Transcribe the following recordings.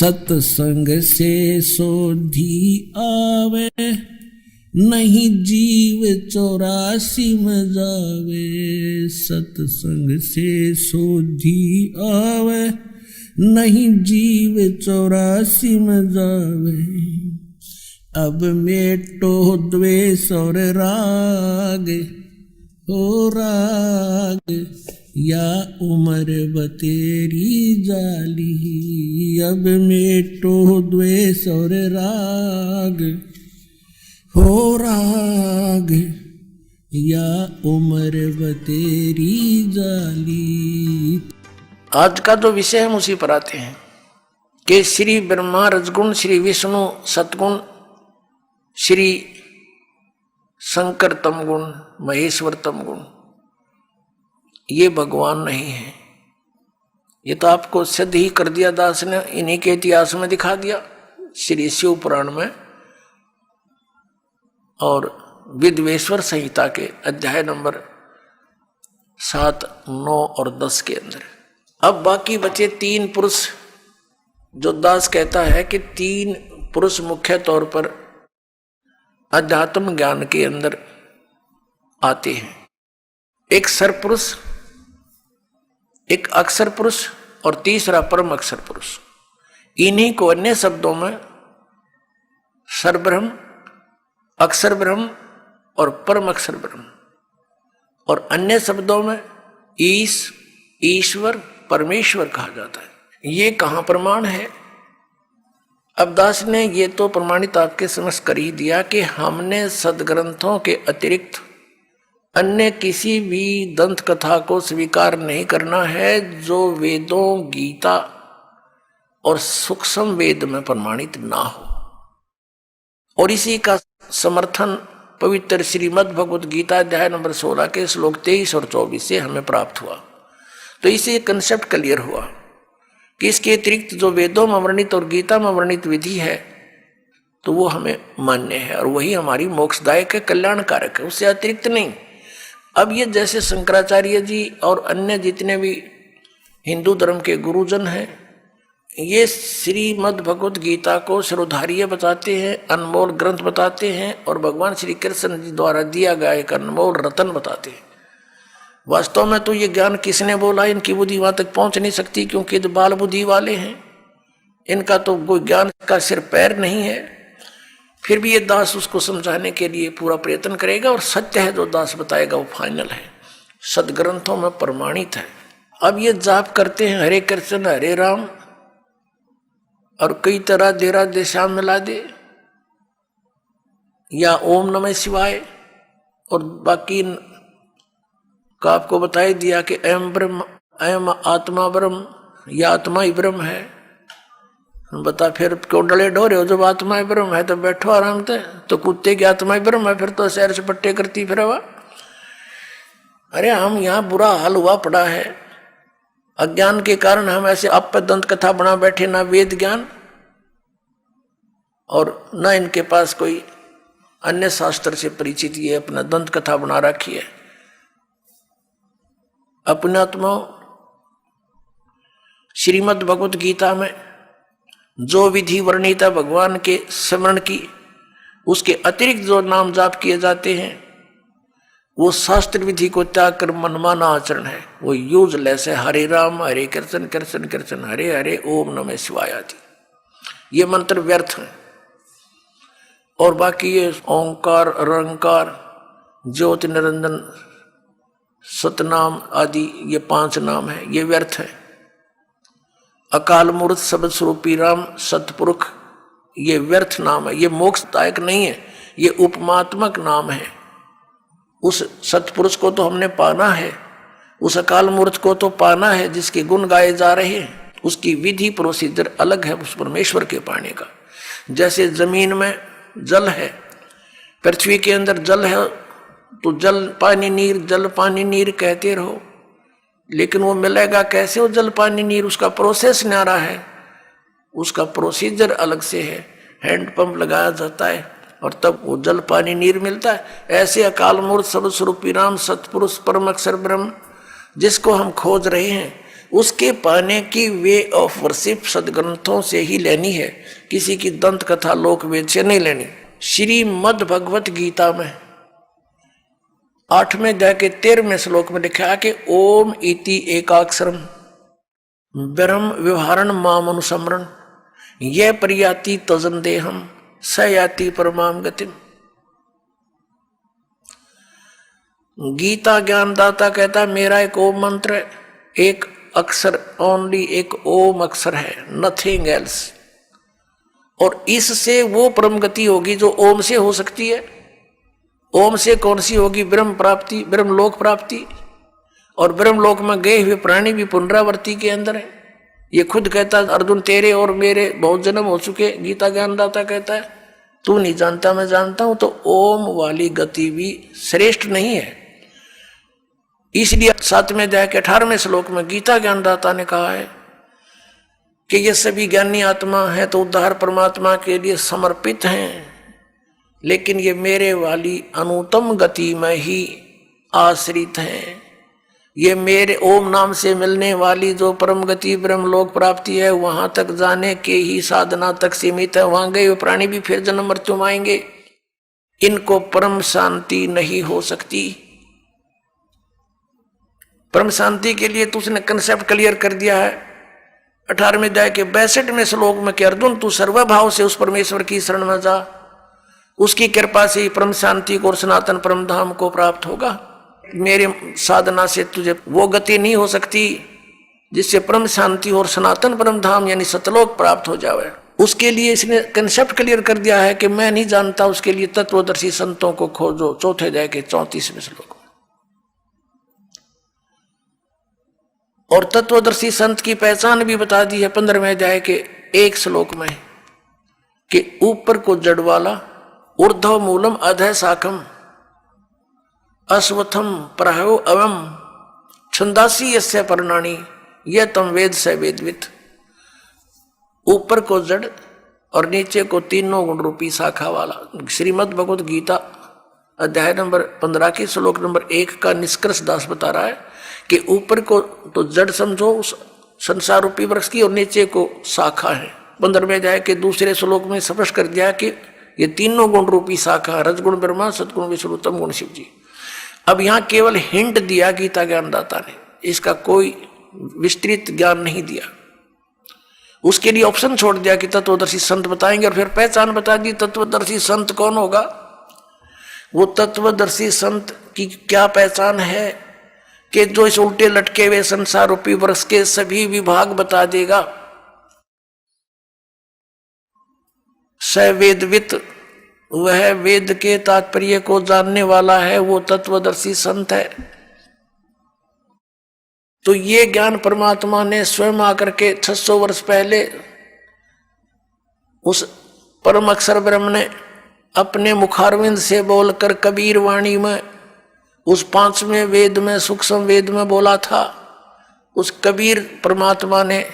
सत्संग से सोधी आवे, नहीं जीव 84 में जावे। सत्संग से सोधी आवे, नहीं जीव 84 में जावे। अब मेटो द्वेष और राग, हो राग या उम्र बतेरी जाली। अब मेटो द्वेष और राग, हो राग या उम्र बतेरी जाली। आज का जो विषय हम उसी पर आते हैं कि श्री ब्रह्मा रजगुण, श्री विष्णु सतगुण, श्री शंकर तमगुण, महेश्वर तमगुण, ये भगवान नहीं है। ये तो आपको सिद्ध ही कर दिया दास ने, इन्हीं के इतिहास में दिखा दिया श्री शिव पुराण में और विद्वेश्वर संहिता के अध्याय नंबर 7, 9 और 10 के अंदर। अब बाकी बचे 3 पुरुष, जो दास कहता है कि 3 पुरुष मुख्य तौर पर अध्यात्म ज्ञान के अंदर आते हैं। एक सरपुरुष, एक अक्षर पुरुष और तीसरा परम अक्षर पुरुष। इन्हीं को अन्य शब्दों में सरब्रह्म, अक्षर ब्रह्म और परम अक्षर ब्रह्म, और अन्य शब्दों में ईश्वर, परमेश्वर कहा जाता है। ये कहाँ प्रमाण है? अब दास ने ये तो प्रमाणित आपके समझ कर ही दिया कि हमने सदग्रंथों के अतिरिक्त अन्य किसी भी दंत कथा को स्वीकार नहीं करना है जो वेदों, गीता और सूक्ष्म वेद में प्रमाणित ना हो। और इसी का समर्थन पवित्र श्रीमद् भगवद गीता अध्याय नंबर 16 के श्लोक 23 और 24 से हमें प्राप्त हुआ। तो इसे कंसेप्ट क्लियर हुआ कि इसके अतिरिक्त जो वेदों में वर्णित और गीता में वर्णित विधि है तो वो हमें मान्य है और वही हमारी मोक्षदायक है, कल्याणकारक है, उससे अतिरिक्त नहीं। अब ये जैसे शंकराचार्य जी और अन्य जितने भी हिंदू धर्म के गुरुजन हैं, ये श्रीमद् भगवद गीता को शिरोधार्य बताते हैं, अनमोल ग्रंथ बताते हैं और भगवान श्री कृष्ण जी द्वारा दिया गया एक अनमोल रतन बताते हैं। वास्तव में तो ये ज्ञान किसने बोला, इनकी बुद्धि वहां तक पहुंच नहीं सकती, क्योंकि जो बाल बुद्धि वाले हैं इनका तो कोई ज्ञान का सिर पैर नहीं है। फिर भी ये दास उसको समझाने के लिए पूरा प्रयत्न करेगा और सत्य है जो दास बताएगा वो फाइनल है, सदग्रंथों में प्रमाणित है। अब ये जाप करते हैं हरे कृष्ण हरे राम और कई तरह देरा देशा मिला दे, या ओम नमः शिवाय, और बाकी का आपको बताई दिया कि अयम ब्रह्म, अयम आत्मा ब्रह्म, या आत्मा ही ब्रह्म है। बता फिर क्यों डले डोरे हो? जब आत्मा ही ब्रह्म है तो बैठो आराम से। तो कुत्ते की आत्मा ही ब्रह्म है, फिर तो सैर से पट्टे करती फिर हवा। अरे हम यहाँ बुरा हाल हुआ पड़ा है, अज्ञान के कारण हम ऐसे आप दंत कथा बना बैठे, ना वेद ज्ञान और ना इनके पास कोई अन्य शास्त्र से परिचित, ये अपना दंत कथा बना रखी है। अपने आत्मा श्रीमद् भगवद गीता में जो विधि वर्णित है भगवान के स्मरण की, उसके अतिरिक्त जो नाम जाप किए जाते हैं वो शास्त्र विधि को त्याग कर मनमाना आचरण है, वो यूजलेस है। हरे राम हरे कृष्ण कृष्ण कृष्ण हरे हरे ओम नमः शिवाय आदि ये मंत्र व्यर्थ हैं। और बाकी ये ओंकार, अरंकार, ज्योति निरंजन, सतनाम आदि ये 5 नाम है, ये व्यर्थ है। अकाल मूर्त शब्द स्वरूपी राम सतपुरुष, ये व्यर्थ नाम है, ये मोक्षदायक नहीं है, ये उपमात्मक नाम है। उस सतपुरुष को तो हमने पाना है, उस अकाल मूर्त को तो पाना है जिसके गुण गाए जा रहे हैं। उसकी विधि प्रोसीजर अलग है उस परमेश्वर के पाने का। जैसे जमीन में जल है, पृथ्वी के अंदर जल है, तो जल पानी नीर, जल पानी नीर कहते रहो, लेकिन वो मिलेगा कैसे वो जल पानी नीर? उसका प्रोसेस न्यारा है, उसका प्रोसीजर अलग से है। हैंडपंप लगाया जाता है और तब वो जल पानी नीर मिलता है। ऐसे अकाल मूर्त शब्द स्वरूपी राम सतपुरुष परम अक्षर ब्रह्म जिसको हम खोज रहे हैं, उसके पाने की वे ऑफ वर्शिप सदग्रंथों से ही लेनी है, किसी की दंत कथा लोक वेद से नहीं लेनी। श्रीमद् भगवत गीता में 8वें अध्याय के 13वें श्लोक में लिखा है कि ओम इति एकाक्षरम ब्रह्म व्यवहारण माम अनुसमरण यह प्रयाति तजन देहम स याति परमाम गतिम। गीता ज्ञानदाता कहता मेरा एक ओम मंत्र है, एक अक्षर, ओनली एक ओम अक्षर है, नथिंग एल्स, और इससे वो परम गति होगी जो ओम से हो सकती है। ओम से कौन सी होगी? ब्रह्म प्राप्ति, ब्रह्म लोक प्राप्ति। और ब्रह्म लोक में गए हुए प्राणी भी पुनरावृत्ति के अंदर है। ये खुद कहता अर्जुन तेरे और मेरे बहुत जन्म हो चुके। गीता ज्ञानदाता कहता है तू नहीं जानता मैं जानता हूं। तो ओम वाली गति भी श्रेष्ठ नहीं है। इसलिए 7वें अध्याय के 18वें श्लोक में गीता ज्ञानदाता ने कहा है कि ये सभी ज्ञानी आत्मा है तो उद्धार परमात्मा के लिए समर्पित हैं, लेकिन ये मेरे वाली अनुत्तम गति में ही आश्रित हैं। ये मेरे ओम नाम से मिलने वाली जो परम गति ब्रह्मलोक प्राप्ति है वहां तक जाने के ही साधना तक सीमित है। वहां गए हुए प्राणी भी फिर जन्म मृत्यु में आएंगे, इनको परम शांति नहीं हो सकती। परम शांति के लिए तो उसने कंसेप्ट क्लियर कर दिया है 18वें अध्याय के 62वें श्लोक में कि अर्जुन तू सर्वभाव से उस परमेश्वर की शरण में जा, उसकी कृपा से ही परम शांति को और सनातन परम धाम को प्राप्त होगा। मेरे साधना से तुझे वो गति नहीं हो सकती जिससे परम शांति और सनातन परम धाम यानी सतलोक प्राप्त हो जावे। उसके लिए इसने कंसेप्ट क्लियर कर दिया है कि मैं नहीं जानता, उसके लिए तत्वदर्शी संतों को खोजो। चौथे अध्याय के 34वें श्लोक। और तत्वदर्शी संत की पहचान भी बता दी है 15वें अध्याय के 1 श्लोक में कि ऊपर को जड़ वाला, ऊर्ध्व मूलम अधः शाखम, अश्वत्थम प्रहो अवम, छंदासी यस्य पर्णानि यह तम वेद से वेदवित। ऊपर को जड़ और नीचे को तीनों गुण रूपी शाखा वाला। श्रीमद् भगवत गीता अध्याय नंबर 15 के श्लोक नंबर 1 का निष्कर्ष दास बता रहा है कि ऊपर को तो जड़ समझो उस संसार रूपी वृक्ष की, और नीचे को शाखा है। 15वें अध्याय के दूसरे श्लोक में स्पष्ट कर दिया कि ये तीनों गुण रूपी शाखा, रजगुण ब्रह्मा, सतगुण विष्णु, तम गुण शिव जी। अब यहाँ केवल हिंट दिया गीता ज्ञानदाता ने, इसका कोई विस्तृत ज्ञान नहीं दिया। उसके लिए ऑप्शन छोड़ दिया कि तत्वदर्शी संत बताएंगे, और फिर पहचान बता दी। तत्वदर्शी संत कौन होगा? वो तत्वदर्शी संत की क्या पहचान है कि जो इस उल्टे लटके हुए संसार रूपी वृक्ष के सभी विभाग बता देगा। सवेदवित, वह वेद के तात्पर्य को जानने वाला है, वो तत्वदर्शी संत है। तो ये ज्ञान परमात्मा ने स्वयं आकर के 600 वर्ष पहले उस परम अक्षर ब्रह्म ने अपने मुखारविंद से बोलकर कबीर वाणी में उस 5वें वेद में सूक्ष्म वेद में बोला था। उस कबीर परमात्मा ने,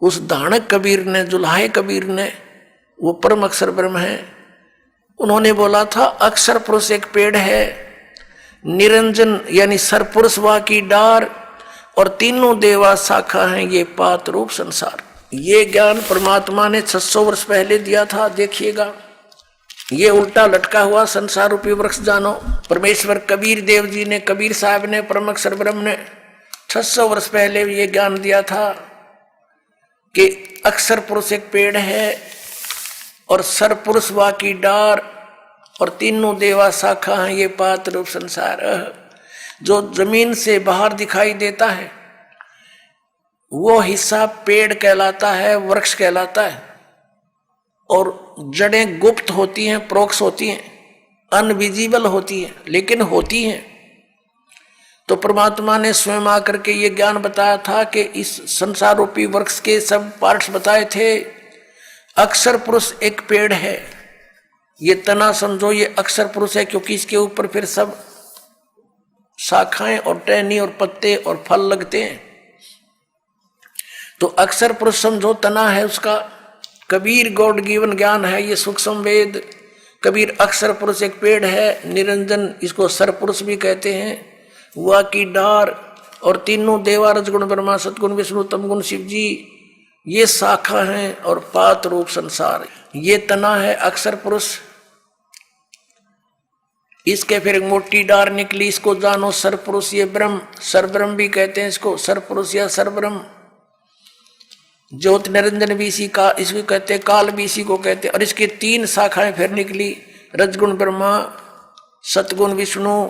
उस धाणक कबीर ने, जुल्हाए कबीर ने, वो परम अक्षर ब्रह्म है, उन्होंने बोला था अक्षर पुरुष एक पेड़ है, निरंजन यानी सरपुरुष वा की डार, और तीनों देवा शाखा हैं ये पात रूप संसार। ये ज्ञान परमात्मा ने 600 वर्ष पहले दिया था। देखिएगा ये उल्टा लटका हुआ संसार रूपी वृक्ष जानो। परमेश्वर कबीर देव जी ने, कबीर साहब ने, परम अक्षर ब्रह्म ने 600 वर्ष पहले ये ज्ञान दिया था कि अक्षर पुरुष एक पेड़ है और सरपुरुष वा की डार और तीनों देवा शाखा हैं ये पात रूप संसार। जो जमीन से बाहर दिखाई देता है वो हिस्सा पेड़ कहलाता है, वृक्ष कहलाता है, और जड़ें गुप्त होती हैं, प्रोक्ष होती हैं, अनविजिबल होती हैं, लेकिन होती हैं। तो परमात्मा ने स्वयं आकर के ये ज्ञान बताया था कि इस संसार रूपी वृक्ष के सब पार्ट्स बताए थे। अक्षर पुरुष एक पेड़ है, ये तना समझो ये अक्षर पुरुष है, क्योंकि इसके ऊपर फिर सब शाखाएं और टहनी और पत्ते और फल लगते हैं। तो अक्षर पुरुष समझो तना है उसका। कबीर गॉड गिवन ज्ञान है ये सूक्ष्म वेद। कबीर अक्षर पुरुष एक पेड़ है, निरंजन इसको सर पुरुष भी कहते हैं, वह की डार और तीनों देवा रजगुण ब्रह्मा सतगुण विष्णु तमगुण शिव जी ये शाखा हैं, और पात रूप संसार ये तना है अक्षर पुरुष। इसके फिर एक मोटी डार निकली, इसको जानो सरपुरुष, ये ब्रह्म सरब्रह्म भी कहते हैं इसको, सरपुरुष या सरब्रह्म। ज्योत निरंजन भी इसी का इसको कहते हैं, काल भी इसी को कहते हैं। और इसकी 3 शाखाएं फिर निकली, रजगुण ब्रह्मा, सतगुण विष्णु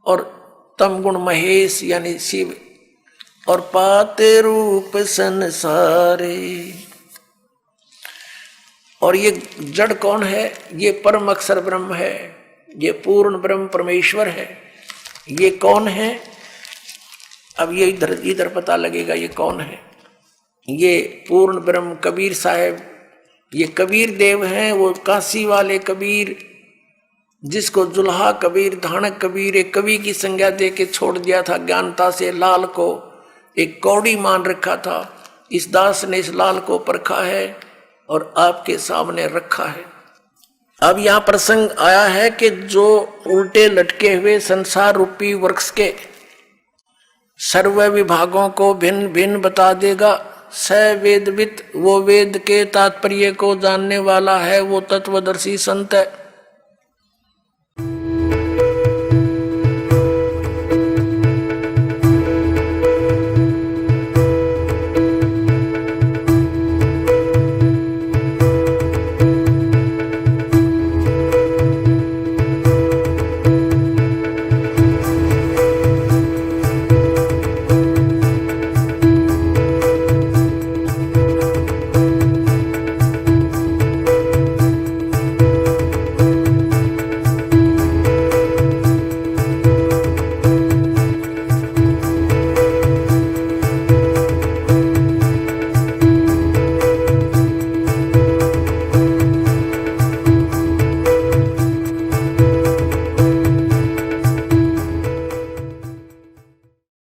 और तमगुण महेश यानी शिव, और पात रूप संसारे। और ये जड़ कौन है? ये परम अक्षर ब्रह्म है, ये पूर्ण ब्रह्म परमेश्वर है। ये कौन है? अब ये इधर पता लगेगा ये कौन है। ये पूर्ण ब्रह्म कबीर साहब, ये कबीर देव हैं, वो काशी वाले कबीर जिसको जुल्हा कबीर धानक कबीर एक कवि की संज्ञा दे के छोड़ दिया था। ज्ञानता से लाल को एक कौड़ी मान रखा था। इस दास ने इस लाल को परखा है और आपके सामने रखा है। अब यहाँ प्रसंग आया है कि जो उल्टे लटके हुए संसार रूपी वृक्ष के सर्व विभागों को भिन्न भिन्न बता देगा। स वेदवित, वो वेद के तात्पर्य को जानने वाला है, वो तत्वदर्शी संत है।